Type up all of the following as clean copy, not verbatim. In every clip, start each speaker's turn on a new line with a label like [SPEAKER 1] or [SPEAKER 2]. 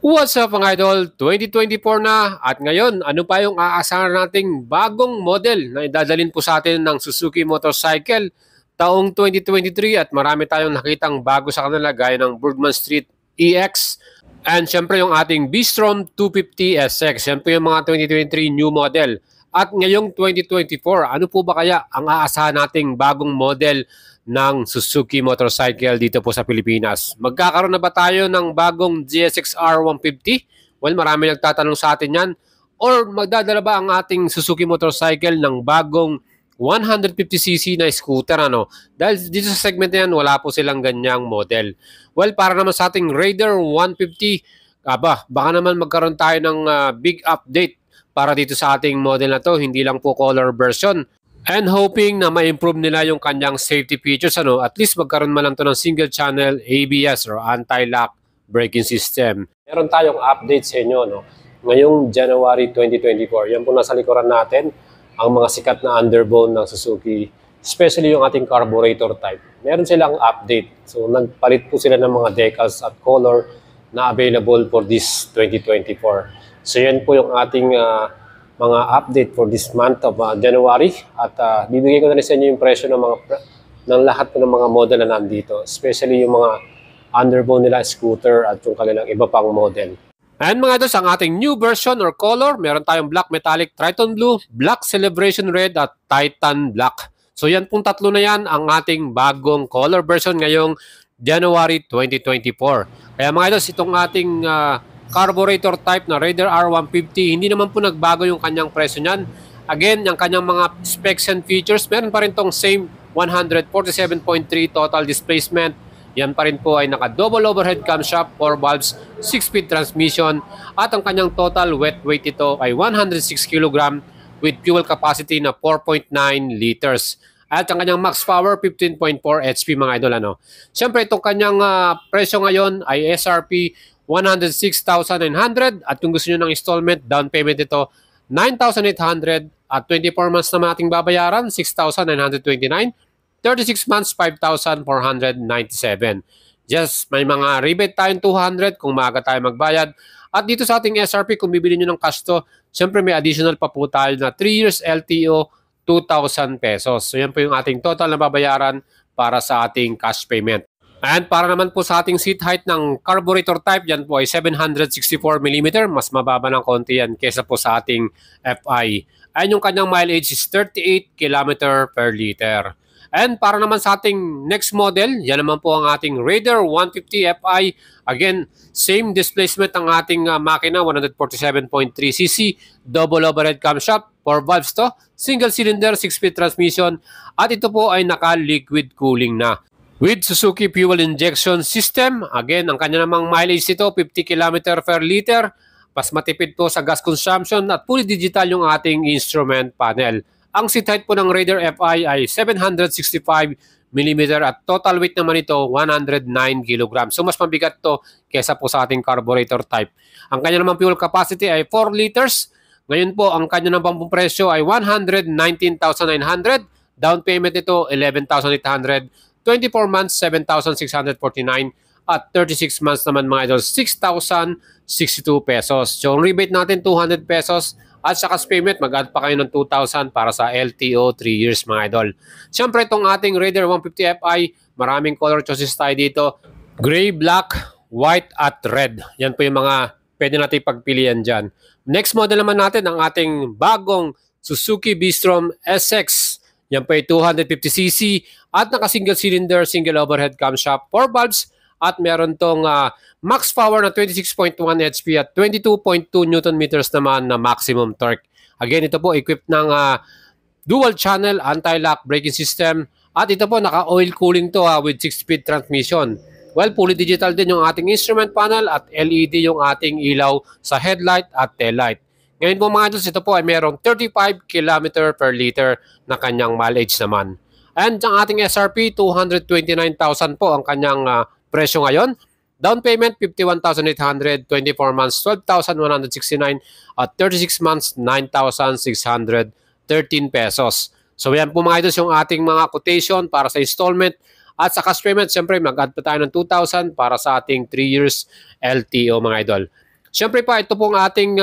[SPEAKER 1] What's up mga idol? 2024 na at ngayon ano pa yung aasahan nating bagong model na idadalin po sa atin ng Suzuki Motorcycle taong 2023 at marami tayong nakitang bago sa kanila gaya ng Burgman Street EX and syempre yung ating B-Strom 250 SX. Yan po yung mga 2023 new model. At ngayong 2024, ano po ba kaya ang aasahan nating bagong model ng Suzuki Motorcycle dito po sa Pilipinas? Magkakaroon na ba tayo ng bagong GSX-R 150? Well, marami nagtatanong sa atin yan. Or magdadala ba ang ating Suzuki Motorcycle ng bagong 150cc na scooter? Dahil dito sa segment na yan, wala po silang ganyang model. Well, para naman sa ating Raider 150, baka naman magkaroon tayo ng big update para dito sa ating model na to, hindi lang po color version. And hoping na ma-improve nila yung kanyang safety features, at least magkaroon man lang to ng single channel ABS or anti-lock braking system. Meron tayong update sa inyo, ngayong January 2024. Yan po nasa likuran natin, ang mga sikat na underbone ng Suzuki, especially yung ating carburetor type. Meron silang update. So nagpalit po sila ng mga decals at color na available for this 2024. So yan po yung ating mga update for this month of January at bibigay ko na rin sa inyo yung presyo ng lahat po ng mga model na nandito, especially yung mga underbone nila scooter at yung kanilang iba pang model. And mga dos, ang ating new version or color, meron tayong black metallic Triton Blue, black Celebration Red at Titan Black. So yan pong tatlo na yan ang ating bagong color version ngayong January 2024. Kaya mga dos, itong ating carburetor type na Raider R150, hindi naman po nagbago yung kanyang presyo niyan. Again, yung kanyang mga specs and features, meron pa rin tong same 147.3 total displacement. Yan pa rin po ay naka-double overhead camshaft, 4 valves, 6-speed transmission, at ang kanyang total wet weight ito ay 106 kg with fuel capacity na 4.9 liters. At ang kanyang max power, 15.4 HP mga idol. Siyempre, itong kanyang presyo ngayon ay SRP 106,900 at kung gusto nyo ng installment, down payment ito 9,800 at 24 months na ating babayaran 6,929, 36 months 5,497. Just may mga rebate tayong 200 kung maaga tayo magbayad. At dito sa ating SRP, kung bibili nyo ng cash to, syempre may additional pa po tayo na 3 years LTO 2,000 pesos. So yan po yung ating total na babayaran para sa ating cash payment. And para naman po sa ating seat height ng carburetor type, yan po ay 764mm. Mas mababa ng konti yan kesa po sa ating FI. And yung kanyang mileage is 38 km per liter. And para naman sa ating next model, yan naman po ang ating Raider 150 FI. Again, same displacement ang ating makina, 147.3cc, double overhead camshaft, 4 valves to, single cylinder, 6-speed transmission, at ito po ay naka-liquid cooling na. With Suzuki fuel injection system, again, ang kanya namang mileage ito, 50 km per liter. Mas matipid po sa gas consumption at fully digital yung ating instrument panel. Ang seat height po ng Raider FI ay 765mm at total weight naman ito, 109 kg. So mas mabigat to kesa po sa ating carburetor type. Ang kanya namang fuel capacity ay 4 liters. Ngayon po, ang kanya namang presyo ay 119,900. Down payment ito, 11,800. 24 months, 7,649 at 36 months naman mga idol, 6,062 pesos. So, rebate natin 200 pesos at sa cash payment, mag-add pa kayo ng 2,000 para sa LTO 3 years mga idol. Siyempre, itong ating Raider 150 FI, maraming color choices tayo dito. Gray, black, white at red. Yan po yung mga pwede natin pagpilian dyan. Next model naman natin, ang ating bagong Suzuki B-Strom SX. Yan po ay 250cc at naka-single cylinder, single overhead camshaft, 4 valves at meron tong max power na 26.1 HP at 22.2 Nm naman na maximum torque. Again, ito po equipped ng dual channel anti-lock braking system at ito po naka-oil cooling to with 6-speed transmission. Well, fully digital din yung ating instrument panel at LED yung ating ilaw sa headlight at taillight. Ngayon po mga idol, ito po ay merong 35 km per liter na kanyang mileage naman. And ang ating SRP, 229,000 po ang kanyang presyo ngayon. Down payment, 51,800, 24 months, 12,169, at 36 months, 9,613 pesos. So yan po mga idol yung ating mga quotation para sa installment. At sa cash payment, siyempre mag-add pa tayo ng 2,000 para sa ating 3 years LTO mga idol. Siyempre pa, ito pong ating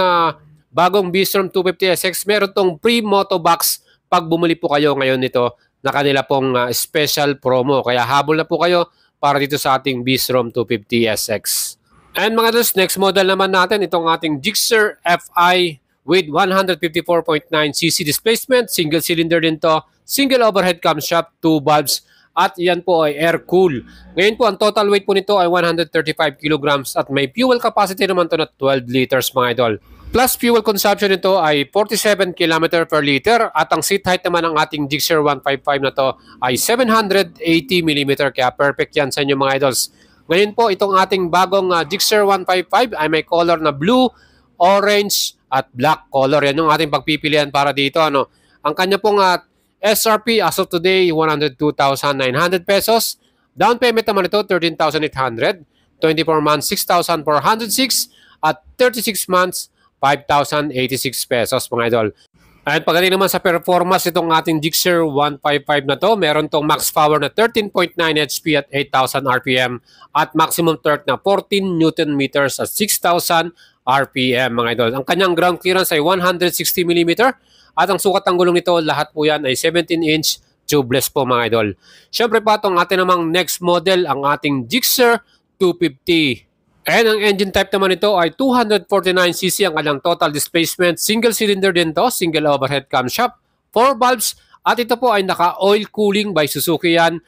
[SPEAKER 1] bagong Bistrom 250SX. Meron tong pre-moto box pag bumili po kayo ngayon nito na kanila pong special promo. Kaya habol na po kayo para dito sa ating Bistrom 250SX. And mga dos, next model naman natin, itong ating Gixxer FI with 154.9cc displacement. Single cylinder din to. Single overhead camshaft, 2 valves. At yan po ay air-cool. Ngayon po, ang total weight po nito ay 135 kilograms at may fuel capacity naman to na 12 liters mga idol. Plus fuel consumption nito ay 47 km per liter at ang seat height naman ng ating Gixxer 155 na to ay 780 mm. Kaya perfect yan sa inyo mga idols. Ngayon po, itong ating bagong Gixxer 155 ay may color na blue, orange, at black color. Yan yung ating pagpipilian para dito. Ano? Ang kanya pong SRP as of today, 102,900 pesos. Down payment naman ito, 13,800. 24 months, 6,406. At 36 months, 5,086 pesos mga idol. At pagdating naman sa performance itong ating Gixxer 155 na to, meron tong max power na 13.9 HP at 8,000 RPM at maximum torque na 14 Newton meters at 6,000 RPM mga idol. Ang kanyang ground clearance ay 160 mm at ang sukat ng gulong nito, lahat po yan ay 17-inch tubeless po mga idol. Siyempre pa itong ating namang next model, ang ating Gixxer 250. And ang engine type naman ito ay 249cc ang kanyang total displacement. Single cylinder din to, single overhead camshaft, 4 valves, at ito po ay naka-oil cooling by Suzuki yan.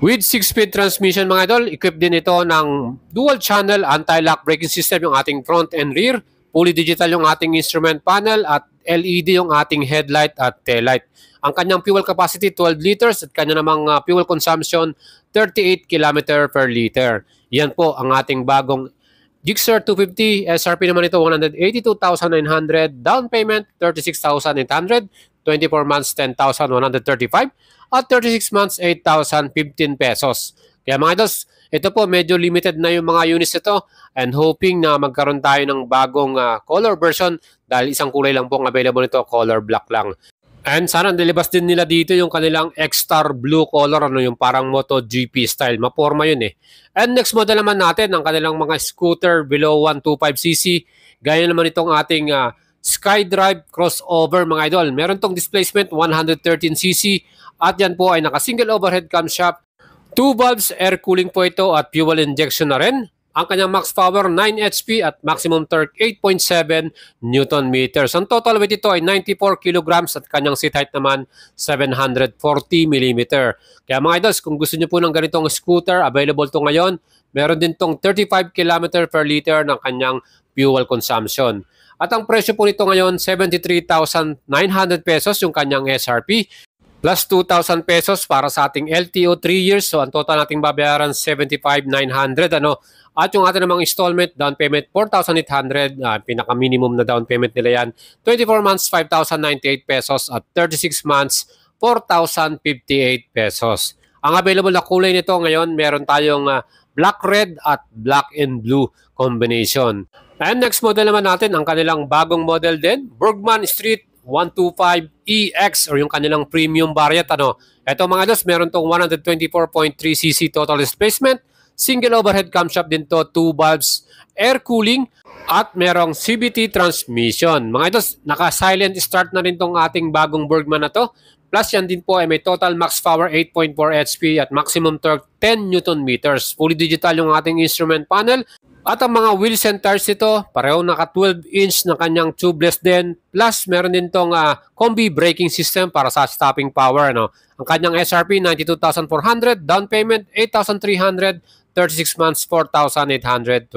[SPEAKER 1] With 6-speed transmission mga idol, equipped din ito ng dual channel anti-lock braking system yung ating front and rear. Fully digital yung ating instrument panel at LED yung ating headlight at taillight. Ang kanyang fuel capacity 12 liters at kanya namang fuel consumption 38 km per liter. Yan po ang ating bagong Gixxer 250, SRP naman ito 182,900, down payment 36,800, 24 months 10,135 at 36 months 8,015 pesos. Kaya mga idols, ito po medyo limited na yung mga units ito and hoping na magkaroon tayo ng bagong color version dahil isang kulay lang pong available nito, color black lang. And sana nilabas din nila dito yung kanilang X-Star blue color, ano yung parang MotoGP style. Maporma yun eh. And next model naman natin, ang kanilang mga scooter below 125cc. Gaya naman itong ating SkyDrive crossover mga idol. Meron tong displacement 113cc at yan po ay naka-single overhead camshaft. 2 valves, air cooling po ito at fuel injection na rin. Ang kanyang max power 9 HP at maximum torque 8.7 Newton meters. Ang total weight ito ay 94 kilograms at kanyang seat height naman 740 mm. Kaya mga idols, kung gusto niyo po ng ganitong scooter, available to ngayon. Meron din tong 35 km per liter ng kanyang fuel consumption. At ang presyo po nito ngayon, 73,900 pesos yung kanyang SRP. Plus 2,000 pesos para sa ating LTO 3 years. So, ang total nating babayaran 75,900. Ano? At yung ating namang installment, down payment 4,800. Pinaka-minimum na down payment nila yan. 24 months, 5,098 pesos. At 36 months, 4,058 pesos. Ang available na kulay nito ngayon, meron tayong black red at black and blue combination. And next model naman natin, ang kanilang bagong model din, Bergman Street 125EX or yung kanilang premium variant. Ano? Ito mga dos, meron tong 124.3cc total displacement, single overhead camshaft din to, 2 valves, air cooling, at merong CVT transmission. Mga dos, naka-silent start na rin tong ating bagong Bergman na to. Plus yan din po ay may total max power 8.4 HP at maximum torque 10 Newton meters. Fully digital yung ating instrument panel. At ang mga wheels and tires ito, pareho naka 12-inch na kanyang tubeless din. Plus, meron din itong combi braking system para sa stopping power. No? Ang kanyang SRP, 92,400. Down payment, 8,300. 36 months, 4,829.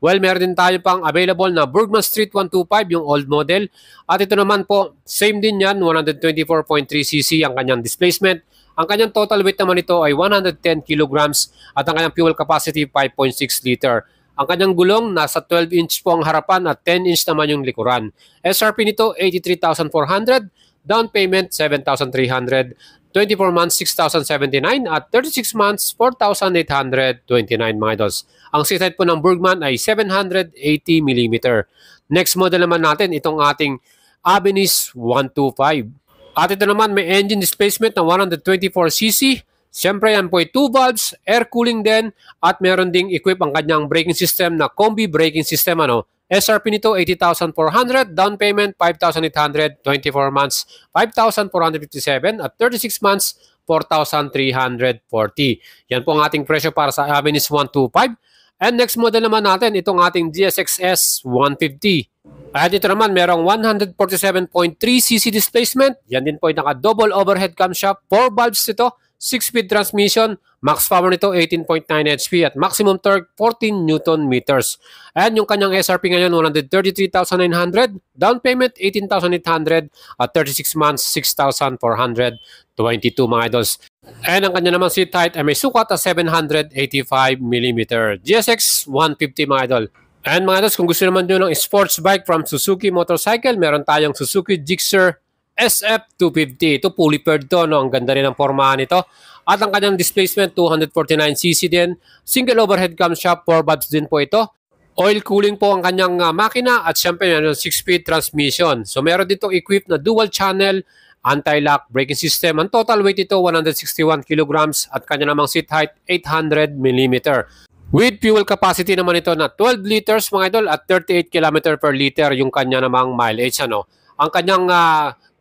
[SPEAKER 1] Well, meron din tayo pang available na Bergman Street 125, yung old model. At ito naman po, same din yan, 124.3cc ang kanyang displacement. Ang kanyang total weight naman ito ay 110 kilograms at ang kanyang fuel capacity 5.6 liter. Ang kanyang gulong nasa 12-inch po ang harapan at 10-inch naman yung likuran. SRP nito 83,400, down payment 7,300, 24 months 6,079 at 36 months 4,829 mga idols. Ang seat height po ng Bergman ay 780 mm. Next model naman natin itong ating Abenise 125. At ito naman may engine displacement na 124cc. Siyempre yan po ay 2 valves, air cooling din at meron ding equip ang kanyang braking system na combi braking system. Ano? SRP nito 80,400, down payment 5,800, 24 months 5,457 at 36 months 4,340. Yan po ang ating presyo para sa Avenue 125. And next model naman natin, itong ating GSX-S 150. At ito naman, merong 147.3cc displacement. Yan din po ay naka-double overhead camshaft, 4 valves ito, 6-speed transmission, max power nito 18.9 HP at maximum torque 14 Newton meters. And yung kanyang SRP ngayon 133,900, down payment 18,800 at 36 months 6,422 mga idols. And ang kanya naman seat height ay may sukat na 785mm. GSX 150 mga idol. And mga idols, kung gusto naman nyo ng sports bike from Suzuki Motorcycle, meron tayong Suzuki Gixxer SF250. Ito fully paired to, no? Ang ganda rin ang pormahan nito. At ang kanyang displacement 249cc din. Single overhead camshaft, 4 valves din po ito. Oil cooling po ang kanyang makina at syempre meron 6-speed transmission. So meron dito equipped na dual channel anti-lock braking system. Ang total weight ito 161 kilograms at kanya namang seat height 800mm. With fuel capacity naman ito na 12 liters mga idol at 38 km per liter yung kanya namang mileage. Ano? Ang kanyang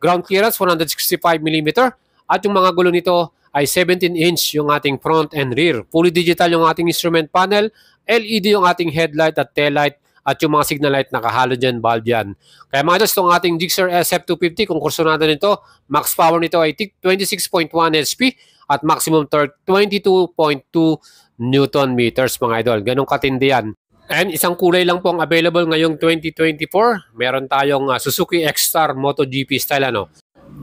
[SPEAKER 1] ground clearance 165mm at yung mga gulo nito ay 17-inch yung ating front and rear. Fully digital yung ating instrument panel, LED yung ating headlight at tail light at yung mga signal light naka-halogen bulb yan. Kaya mga idols, itong ating Gixxer SF250, kung kurso natin ito, max power nito ay 26.1 HP at maximum torque 22.2 Newton meters mga idol. Ganong katindi yan. And isang kulay lang po ang available ngayong 2024. Meron tayong Suzuki X-Star MotoGP style ano.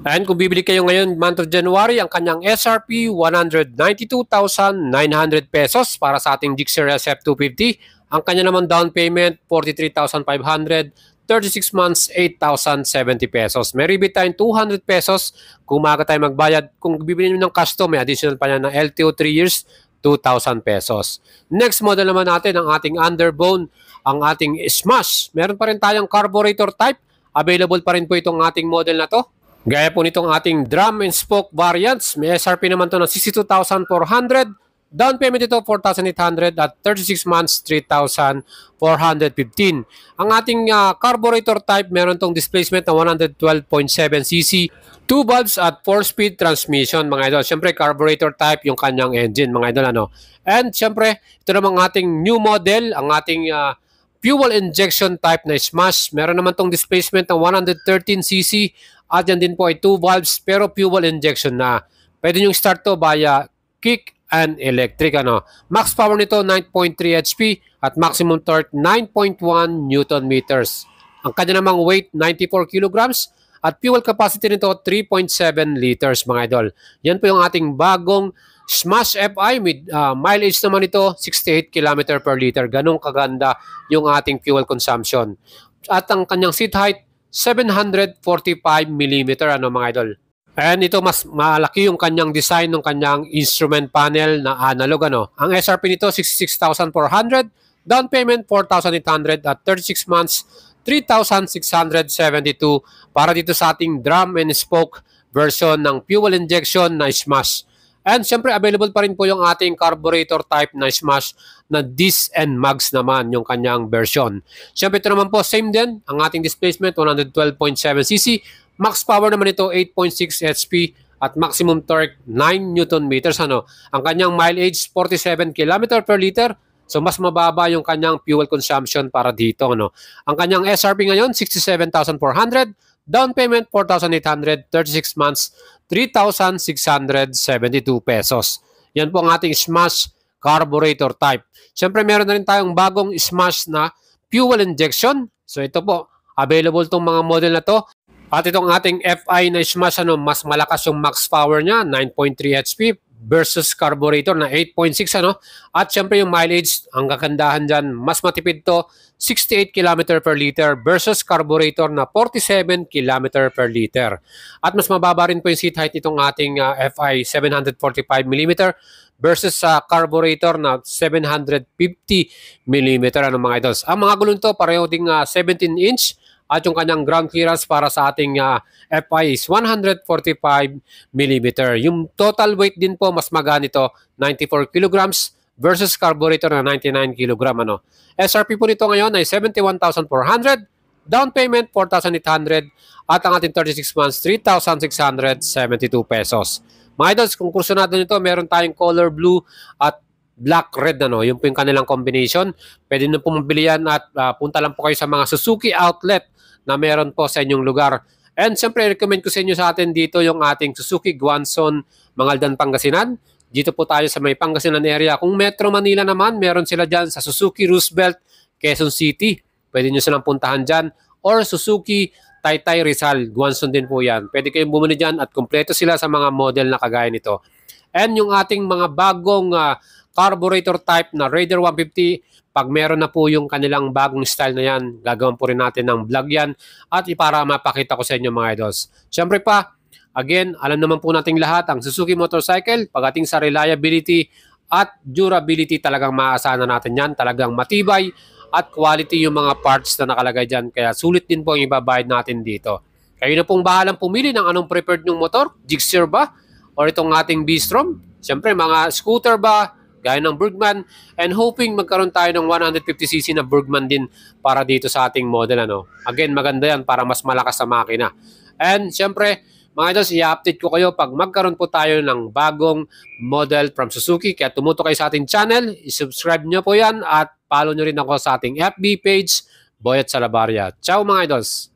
[SPEAKER 1] And kung bibili kayo ngayon month of January, ang kanyang SRP 192,900 pesos para sa ating Gixxer SF250. Ang kanya naman down payment 43,500, 36 months 8,070 pesos. May rebate tayong 200 pesos kung maaga tayo magbayad. Kung bibili niyo ng custom, may additional pa niya ng LTO 3 years, 2,000 pesos. Next model naman natin ang ating underbone, ang ating Smash. Meron pa rin tayong carburetor type. Available pa rin po itong ating model na to. Gaya po nitong ating drum and spoke variants. May SRP naman to ng 62,400. Down payment ito 4,800 at 36 months 3,415. Ang ating carburetor type meron tong displacement na 112.7cc, 2 valves at 4-speed transmission mga idol. Siyempre carburetor type yung kanyang engine mga idol ano. And siyempre ito namang ating new model, ang ating fuel injection type na Smash. Meron naman tong displacement ng 113cc at yan din po ay 2 valves pero fuel injection na. Pwede nyo start to via kick and electric ano. Max power nito 9.3 HP at maximum torque 9.1 Newton meters. Ang kanya namang weight 94 kilograms at fuel capacity nito 3.7 liters mga idol. Yan po yung ating bagong Smash FI with mileage naman ito 68 km per liter. Ganong kaganda yung ating fuel consumption. At ang kanyang seat height 745mm ano mga idol. And ito mas malaki yung kanyang design ng kanyang instrument panel na analog ano. Ang SRP nito 66,400, down payment 4,800 at 36 months 3,672 para dito sa ating drum and spoke version ng fuel injection na Smash. And syempre available pa rin po yung ating carburetor type na Smash na dis and mags naman yung kanyang version. Syempre ito naman po same din ang ating displacement 112.7cc. Max power naman ito 8.6 HP at maximum torque 9 Newton meters ano. Ang kanyang mileage 47 km per liter. So mas mababa yung kanyang fuel consumption para dito ano. Ang kanyang SRP ngayon 67,400, down payment 4,800, 36 months 3,672 pesos. Yan po ang ating Smash carburetor type. Siyempre meron na rin tayong bagong Smash na fuel injection. So ito po available tong mga model na to. At itong ating FI na Smash ano, mas malakas yung max power niya 9.3 HP versus carburetor na 8.6 ano. At syempre yung mileage, ang kagandahan dyan, mas matipid to 68 km per liter versus carburetor na 47 km per liter. At mas mababa rin po yung seat height itong ating FI 745mm versus sa carburetor na 750mm ano mga idols. Ang mga gulong to pareho ding 17-inch. At yung kanyang ground clearance para sa ating FI is 145mm. Yung total weight din po mas magaan ito, 94 kilograms. versus carburetor na 99 kg. Ano. SRP po nito ngayon ay 71,400, down payment 4,800, at ang ating 36 months 3,672 pesos. Mga idols, kung kursunado nito, meron tayong color blue at black red, ano, yun po yung kanilang combination. Pwede nyo po mabili yan at punta lang po kayo sa mga Suzuki outlet na meron po sa inyong lugar. And siyempre, recommend ko sa inyo sa atin dito yung ating Suzuki Guanzon, Mangaldan, Pangasinan. Dito po tayo sa may Pangasinan area. Kung Metro Manila naman, meron sila dyan sa Suzuki Roosevelt, Quezon City. Pwede nyo silang puntahan dyan. Or Suzuki Taytay Rizal, Guanzon din po yan. Pwede kayong bumili dyan at kumpleto sila sa mga model na kagaya nito. And yung ating mga bagong carburetor type na Raider 150, pag meron na po yung kanilang bagong style na yan, gagawin po rin natin ng vlog yan at para mapakita ko sa inyo mga idols. Siyempre pa, again, alam naman po nating lahat ang Suzuki motorcycle, pagdating sa reliability at durability, talagang maaasahan na natin yan, talagang matibay at quality yung mga parts na nakalagay dyan. Kaya sulit din po ang ibabayad natin dito. Kayo na pong bahalang pumili ng anong preferred nyong motor, Gixxer ba? Or itong ating B-Strom? Siyempre, mga scooter ba? Gaya ng Bergman, and hoping magkaroon tayo ng 150cc na Bergman din para dito sa ating model. Ano. Again, maganda yan para mas malakas sa makina. And syempre, mga idols, i-update ko kayo pag magkaroon po tayo ng bagong model from Suzuki. Kaya tumuto kayo sa ating channel, i-subscribe nyo po yan at follow nyo rin ako sa ating FB page, Boyet Salabarria. Ciao mga idols!